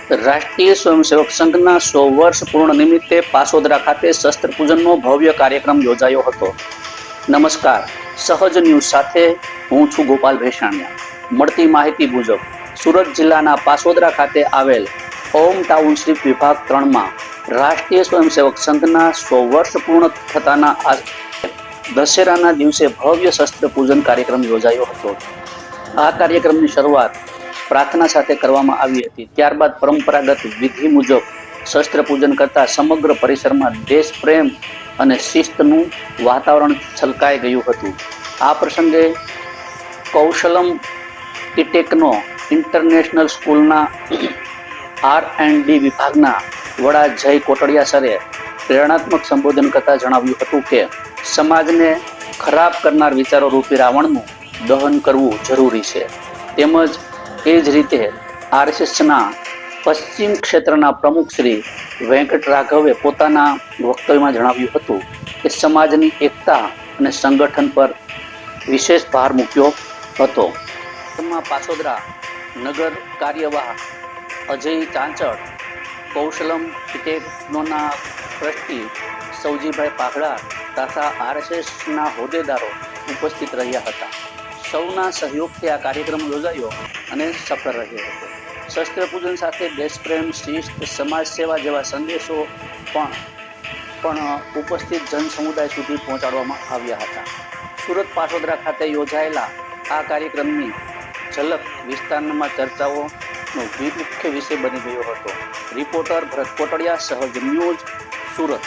રાષ્ટ્રીય સ્વયંસેવક સંઘના 100 વર્ષ પૂર્ણ નિમિત્તે પાસોદરા ખાતે શસ્ત્ર પૂજનનો ભવ્ય કાર્યક્રમ યોજાયો હતો. નમસ્કાર, સહજ ન્યૂઝ સાથે હું છું ગોપાલ ભેસાણિયા. મળતી માહિતી મુજબ સુરત જિલ્લાના પાસોદરા ખાતે આવેલ ઓમ ટાઉનશીપ વિભાગ 3માં રાષ્ટ્રીય સ્વયંસેવક સંઘના 100 વર્ષ પૂર્ણ થતાના દશેરાના દિવસે ભવ્ય શસ્ત્ર પૂજન કાર્યક્રમ યોજાયો હતો. આ કાર્યક્રમની શરૂઆત પ્રાર્થના સાથે કરવામાં આવી હતી. ત્યારબાદ પરંપરાગત વિધિ મુજબ શસ્ત્ર પૂજન કરતા સમગ્ર પરિસરમાં દેશ પ્રેમ અને શિસ્તનું વાતાવરણ છલકાઈ ગયું હતું. આ પ્રસંગે કૌશલમ ઈટેકનો ઇન્ટરનેશનલ સ્કૂલના R&D વિભાગના વડા જય કોટડિયા સરે પ્રેરણાત્મક સંબોધન કરતા જણાવ્યું હતું કે સમાજને ખરાબ કરનાર વિચારો રૂપી રાવણનું દહન કરવું જરૂરી છે. તેમજ એ જ રીતે RSSના પશ્ચિમ ક્ષેત્રના પ્રમુખ શ્રી વેંકટ રાઘવે પોતાના વક્તવ્યમાં જણાવ્યું હતું કે સમાજની એકતા અને સંગઠન પર વિશેષ ભાર મૂક્યો હતો. પાસોદરા નગર કાર્યવાહ અજય ચાંચડ, કૌશલમ ઈટેકનોના ટ્રસ્ટી સૌજીભાઈ પાઘડા તથા RSSના હોદ્દેદારો ઉપસ્થિત રહ્યા હતા. સૌના સહયોગથી આ કાર્યક્રમ યોજાયો અને સફળ રહ્યો હતો. શસ્ત્ર પૂજન સાથે દેશપ્રેમ, શિસ્ત, સમાજ સેવા જેવા સંદેશો પણ ઉપસ્થિત જન સમુદાય સુધી પહોંચાડવામાં આવ્યા હતા. સુરત પાસોદરા ખાતે યોજાયેલા આ કાર્યક્રમની ઝલક વિસ્તારમાં ચર્ચાઓનો મુખ્ય વિષય બની ગયો હતો. રિપોર્ટર ભરત કોટડિયા, સહજ ન્યૂઝ, સુરત.